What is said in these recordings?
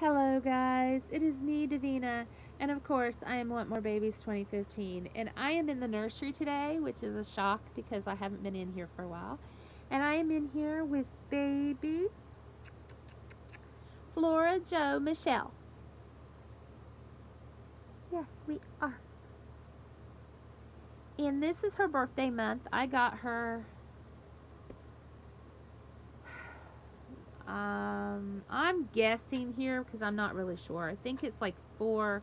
Hello guys, it is me, Davina, and of course I am Want More Babies 2015, and I am in the nursery today, which is a shock because I haven't been in here for a while, and I am in here with baby Flora Jo Michelle. Yes, we are. And this is her birthday month. I got her I'm guessing here because I'm not really sure. I think it's like 4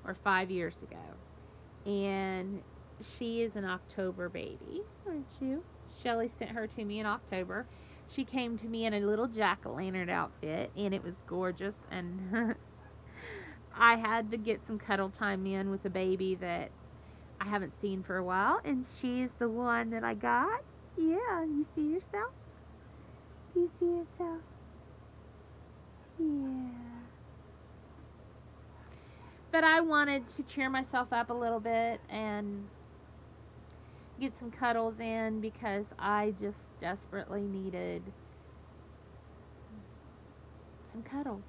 or 5 years ago. And she is an October baby, aren't you? Shelly sent her to me in October. She came to me in a little jack-o'-lantern outfit, and it was gorgeous. And I had to get some cuddle time in with a baby that I haven't seen for a while, and she's the one that I got. Yeah, you see yourself? You see yourself? Yeah. But I wanted to cheer myself up a little bit and get some cuddles in because I just desperately needed some cuddles.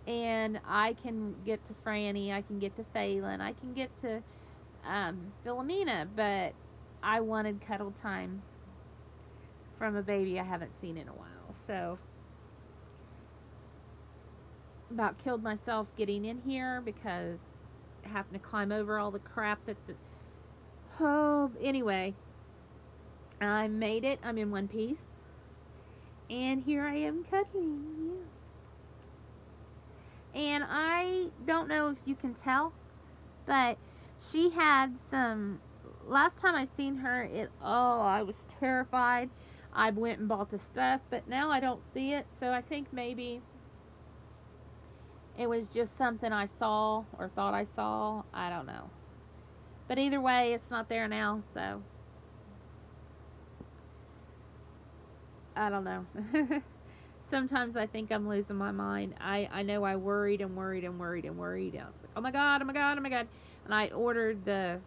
And I can get to Franny, I can get to Phelan, I can get to Philomena, but I wanted cuddle time from a baby I haven't seen in a while. So about killed myself getting in here because having to climb over all the crap that's anyway, I made it. I'm in one piece, and here I am cuddling you. And I don't know if you can tell, but she had some, last time I seen her, I was terrified. I went and bought the stuff, but now I don't see it, so I think maybe it was just something I saw or thought I saw. I don't know. But either way, it's not there now, so I don't know. Sometimes I think I'm losing my mind. I know I worried and worried and worried and worried. And I was like, oh my God, oh my God, oh my God. And I ordered the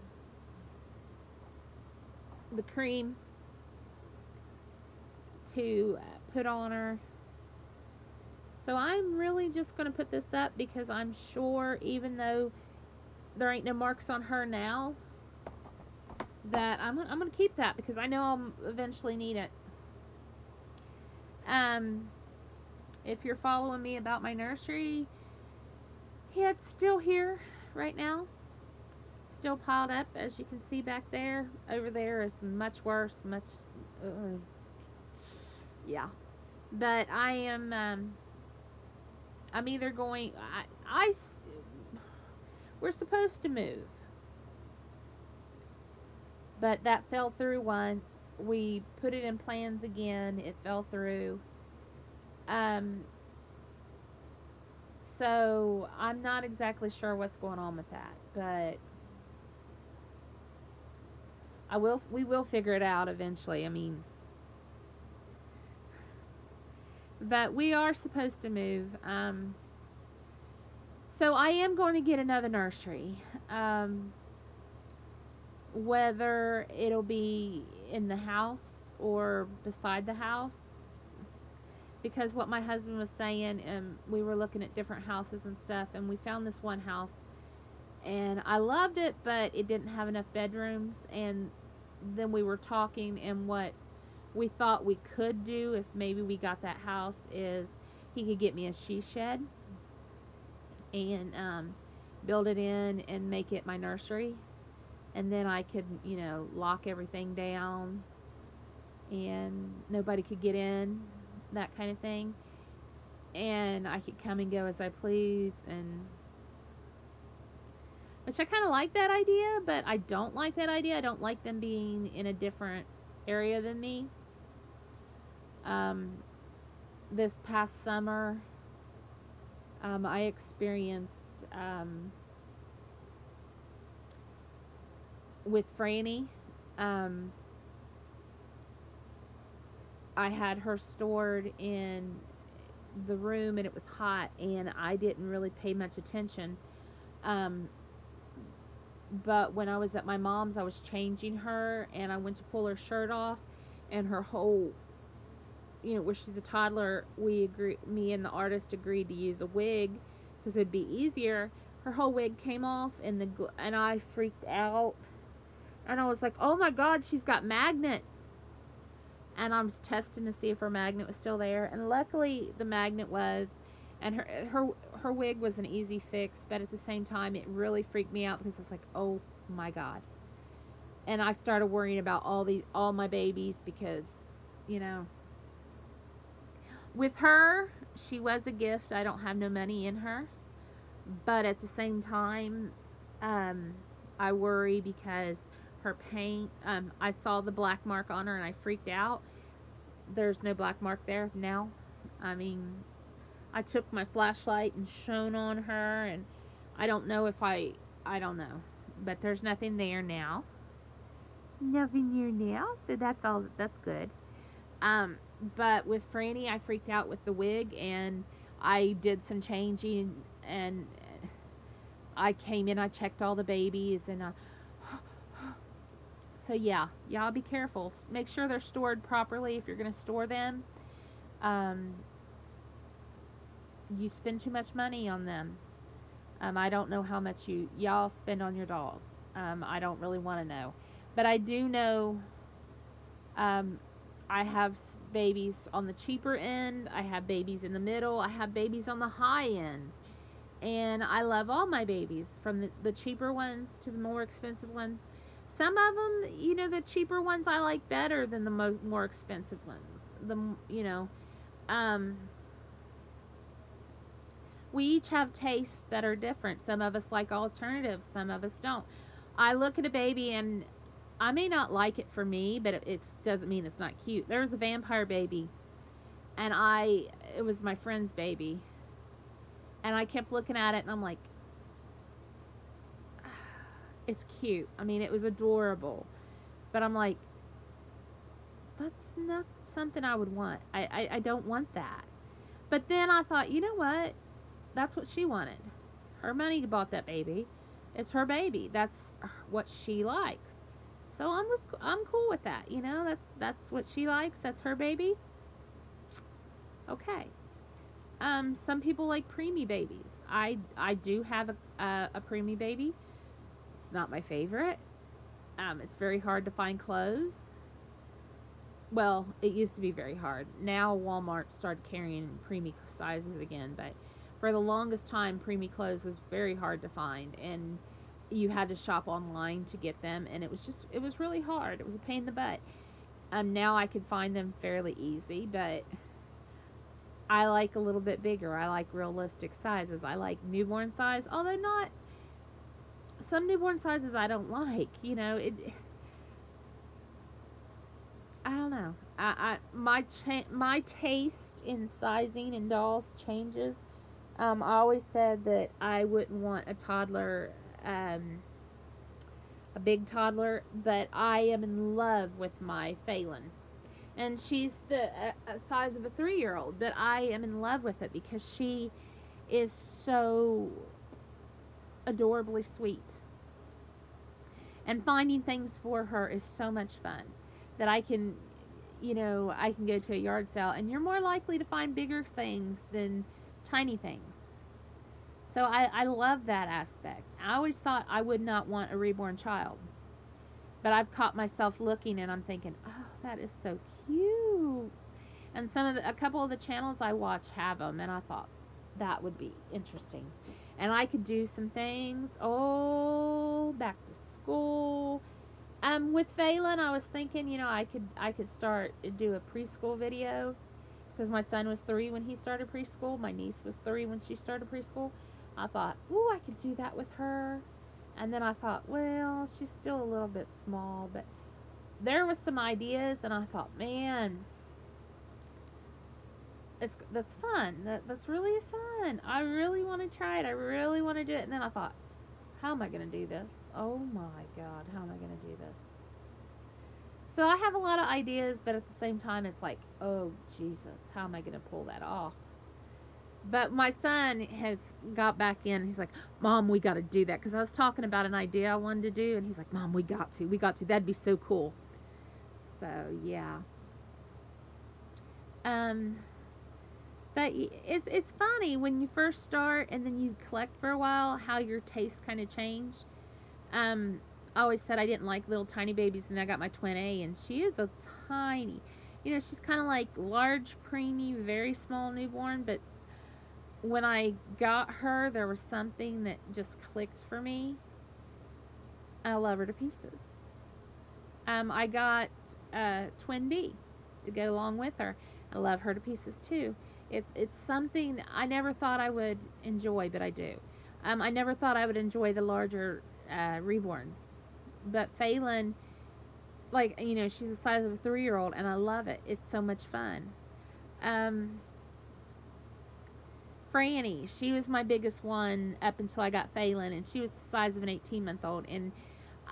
cream to put on her. So I'm really just going to put this up because I'm sure, even though there ain't no marks on her now, that I'm going to keep that because I know I'll eventually need it. If you're following me about my nursery, yeah, it's still here right now. Still piled up, as you can see back there. Over there is much worse, yeah. But I am, I'm either going, we're supposed to move. But that fell through once. We put it in plans again. It fell through. So I'm not exactly sure what's going on with that, but we will figure it out eventually. I mean, but we are supposed to move. So I am going to get another nursery. Whether it'll be in the house or beside the house, because what my husband was saying, we were looking at different houses and stuff, and we found this one house, and I loved it, but it didn't have enough bedrooms. And then we were talking, and what we thought we could do if maybe we got that house is he could get me a she shed and build it in and make it my nursery, and then I could, lock everything down and nobody could get in, that kind of thing, and I could come and go as I please, and which I kind of like that idea, but I don't like that idea. I don't like them being in a different area than me. This past summer, I experienced with Franny, I had her stored in the room, and it was hot, and I didn't really pay much attention. But when I was at my mom's, I was changing her, and I went to pull her shirt off, and her whole, where she's a toddler, me and the artist agreed to use a wig because it'd be easier. Her whole wig came off, and I freaked out, and I was like, oh my God, she's got magnets. And I was testing to see if her magnet was still there, and luckily the magnet was, and her wig was an easy fix, but at the same time it really freaked me out because it's like, oh my God. And I started worrying about all my babies because, with her, she was a gift. I don't have no money in her, but at the same time, I worry because her paint, I saw the black mark on her and I freaked out. There's no black mark there now. I mean, I took my flashlight and shone on her, and I don't know if I don't know, but there's nothing there now. Nothing there now, so that's good. But with Franny, I freaked out with the wig, and I did some changing, and I came in, I checked all the babies, and so yeah, y'all be careful. Make sure they're stored properly if you're going to store them. You spend too much money on them. I don't know how much y'all spend on your dolls. I don't really want to know. But I do know I have babies on the cheaper end. I have babies in the middle. I have babies on the high end. And I love all my babies, from the cheaper ones to the more expensive ones. Some of them, the cheaper ones I like better than the more expensive ones. We each have tastes that are different. Some of us like alternatives, some of us don't. I look at a baby and I may not like it for me, but it doesn't mean it's not cute. There was a vampire baby, and it was my friend's baby, and I kept looking at it, and I'm like, it's cute. I mean, it was adorable, but I'm like, that's not something I would want. I don't want that. But then I thought, you know what? That's what she wanted. Her money bought that baby. It's her baby. That's what she likes. So I'm cool with that. That's what she likes. That's her baby. Okay. Some people like preemie babies. I do have a preemie baby. It's not my favorite. It's very hard to find clothes. Well, it used to be very hard. Now Walmart started carrying preemie sizes again, but for the longest time, preemie clothes was very hard to find, and you had to shop online to get them, and it was really hard. It was a pain in the butt. Now I could find them fairly easy, but I like a little bit bigger. I like realistic sizes. I like newborn size, although not some newborn sizes I don't like. I don't know. My taste in sizing in dolls changes. I always said that I wouldn't want a toddler, a big toddler, but I am in love with my Phelan. And she's the size of a 3-year-old, but I am in love with it because she is so adorably sweet. And finding things for her is so much fun that I can go to a yard sale, and you're more likely to find bigger things than tiny things. So I love that aspect. I always thought I would not want a reborn child, but I've caught myself looking and I'm thinking, oh, that is so cute. And a couple of the channels I watch have them, and I thought that would be interesting. And I could do some things. Oh, back to school. With Phelan, I was thinking, I could do a preschool video, because my son was 3 when he started preschool. My niece was 3 when she started preschool. I thought, ooh, I could do that with her. And then I thought, well, she's still a little bit small, but there was some ideas, and I thought, man, that's fun. That's really fun. I really want to try it. I really want to do it. And then I thought, how am I going to do this? Oh my God, how am I going to do this? So I have a lot of ideas, but at the same time, it's like, oh Jesus, how am I going to pull that off? But my son has got back in. He's like, Mom, we got to do that. Because I was talking about an idea I wanted to do, and he's like, Mom, we got to. That'd be so cool. So, yeah. Um, but it's funny when you first start and then you collect for a while how your tastes kind of change. Um, I always said I didn't like little tiny babies, and I got my twin A, and she is a tiny. She's kind of like large, preemie, very small newborn, but when I got her, there was something that just clicked for me. I love her to pieces. I got twin B to go along with her. I love her to pieces too. It's something I never thought I would enjoy, but I do. I never thought I would enjoy the larger reborns, but Phelan, like she's the size of a 3-year-old, and I love it. It's so much fun. Franny, she was my biggest one up until I got Phelan, and she was the size of an 18-month-old. And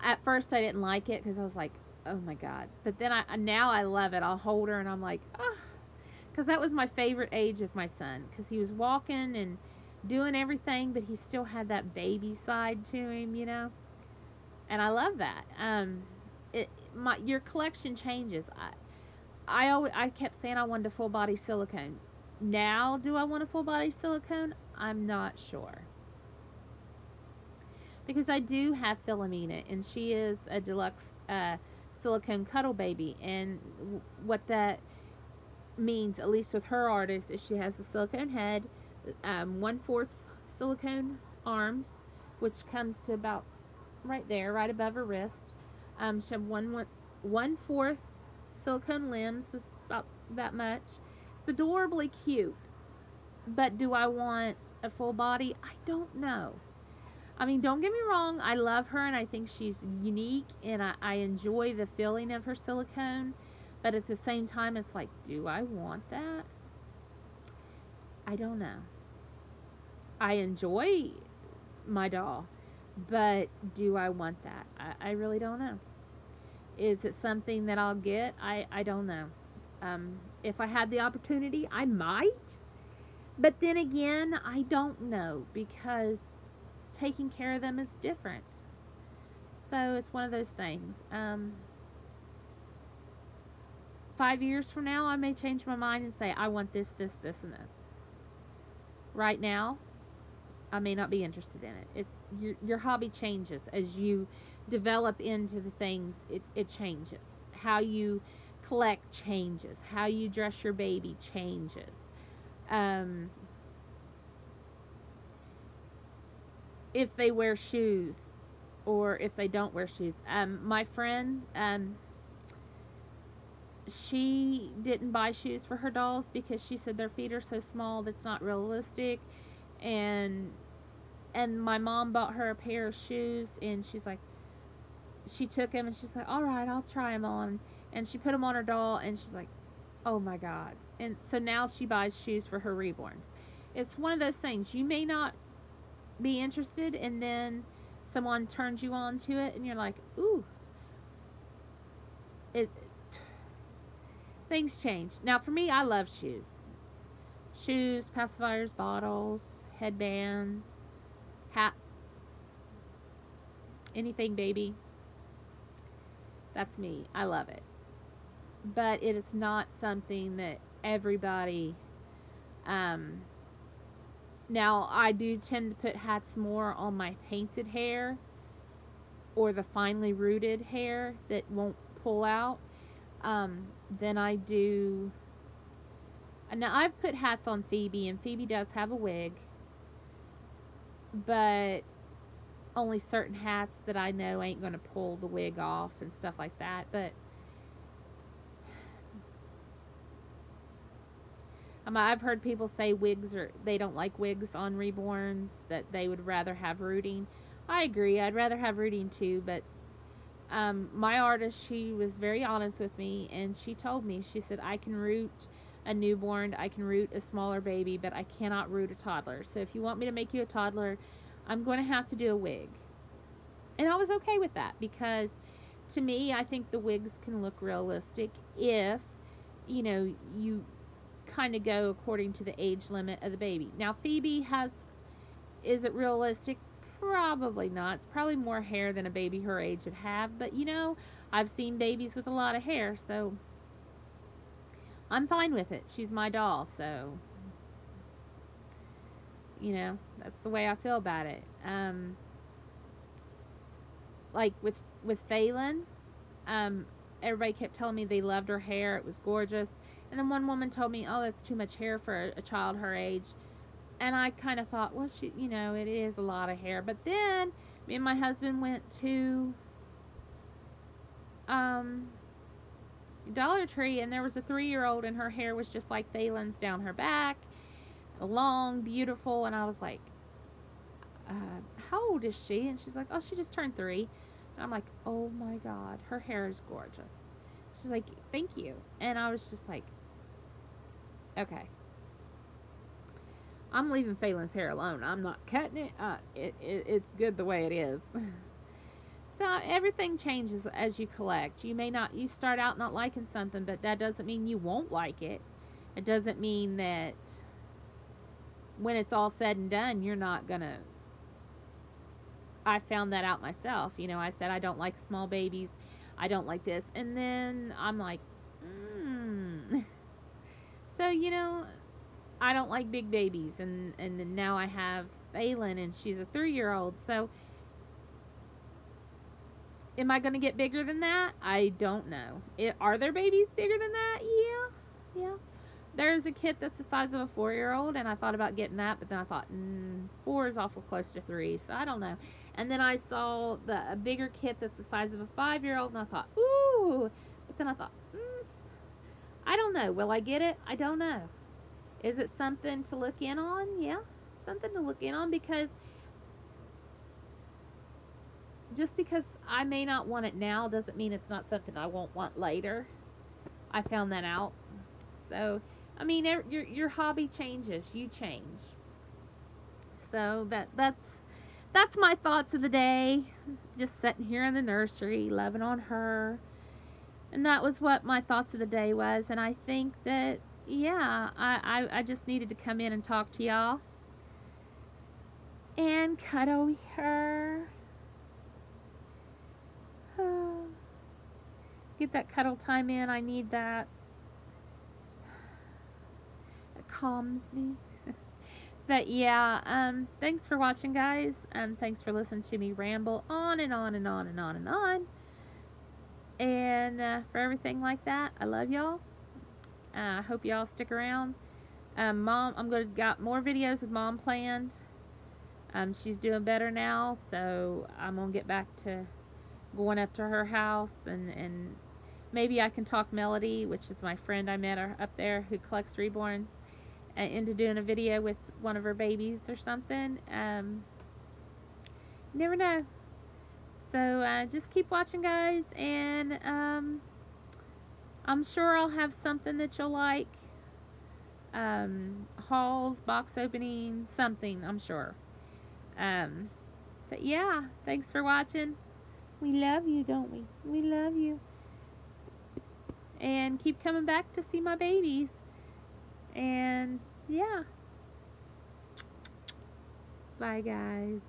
at first I didn't like it because I was like, oh my god. But then now I love it. I'll hold her and I'm like, ah, because that was my favorite age of my son, because he was walking and doing everything, but he still had that baby side to him, and I love that. Your collection changes. I kept saying I wanted a full body silicone. Now, do I want a full body silicone? I'm not sure, because I do have Philomena, and she is a deluxe silicone cuddle baby, and what that means, at least with her artist, is she has a silicone head, 1/4 silicone arms, which comes to about right there, right above her wrist. She has 1/4 silicone limbs, it's about that much. It's adorably cute, but do I want a full body? I don't know. I mean, don't get me wrong, I love her and I think she's unique, and I enjoy the feeling of her silicone, but at the same time, it's like, do I want that? I don't know. I enjoy my doll, but do I want that? I really don't know. Is it something that I'll get? I don't know. If I had the opportunity, I might. But then again, I don't know, because taking care of them is different. So it's one of those things. 5 years from now, I may change my mind and say, I want this, this, this, and this. Right now, I may not be interested in it. Your hobby changes as you develop into the things. It changes. How you collect changes. How you dress your baby changes. If they wear shoes or if they don't wear shoes. My friend, she didn't buy shoes for her dolls because she said their feet are so small that's not realistic, and my mom bought her a pair of shoes, and she took them and she's like, all right, I'll try them on, and she put them on her doll, and she's like, oh my god. And so now she buys shoes for her reborns. It's one of those things, you may not be interested, and then someone turns you on to it and you're like, ooh. Things change. Now for me, I love shoes. Shoes, pacifiers, bottles, headbands, hats, anything baby. That's me. I love it. But it is not something that everybody now I do tend to put hats more on my painted hair or the finely rooted hair that won't pull out than I do. Now I've put hats on Phoebe, and Phoebe does have a wig, but only certain hats that I know ain't going to pull the wig off and stuff like that. But I've heard people say they don't like wigs on reborns, that they would rather have rooting. I agree, I'd rather have rooting too, but my artist, she was very honest with me, and she told me, she said, I can root a newborn, I can root a smaller baby, but I cannot root a toddler. So if you want me to make you a toddler, I'm going to have to do a wig. And I was okay with that, because to me, I think the wigs can look realistic if, you kind of go according to the age limit of the baby. Now, Phoebe is it realistic? Probably not. It's probably more hair than a baby her age would have, but I've seen babies with a lot of hair, so I'm fine with it. She's my doll, so that's the way I feel about it. Like with Phelan, everybody kept telling me they loved her hair. It was gorgeous. And then one woman told me, "Oh, that's too much hair for a child her age." And I kind of thought, well, it is a lot of hair. But then me and my husband went to Dollar Tree, and there was a 3-year-old, and her hair was just like Phelan's down her back, long, beautiful. And I was like, how old is she? And she's like, oh, she just turned 3. And I'm like, oh my God, her hair is gorgeous. She's like, thank you. And I was just like, okay, I'm leaving Phelan's hair alone. I'm not cutting it. It's good the way it is. So everything changes as you collect. You start out not liking something, but that doesn't mean you won't like it. It doesn't mean that when it's all said and done, you're not gonna. I found that out myself. I said I don't like small babies. I don't like this. And then I'm like, So, I don't like big babies. And then now I have Phelan, and she's a 3-year-old. So, am I going to get bigger than that? I don't know. Are there babies bigger than that? Yeah. There's a kit that's the size of a 4-year-old, and I thought about getting that, but then I thought, 4 is awful close to 3, so I don't know. And then I saw a bigger kit that's the size of a 5-year-old, and I thought, ooh. But then I thought, I don't know. Will I get it? I don't know. Is it something to look in on? Yeah, something to look in on, because just because I may not want it now doesn't mean it's not something I won't want later. I found that out. So, I mean, your hobby changes. You change. So that's my thoughts of the day. Just sitting here in the nursery, loving on her. And that was what my thoughts of the day was. And I think that, yeah, I just needed to come in and talk to y'all. And cuddle her. Get that cuddle time in. I need that. It calms me. But yeah, thanks for watching, guys. Thanks for listening to me ramble on and on and on and on and on. And for everything like that, I love y'all. I hope y'all stick around. Mom, got more videos with Mom planned. She's doing better now, so I'm gonna get back to going up to her house, and maybe I can talk Melody, which is my friend I met her up there who collects reborns, into doing a video with one of her babies or something. Never know. So just keep watching, guys, and I'm sure I'll have something that you'll like. Hauls, box opening, something, I'm sure. But yeah, thanks for watching. We love you, don't we? We love you. And keep coming back to see my babies. And yeah. Bye, guys.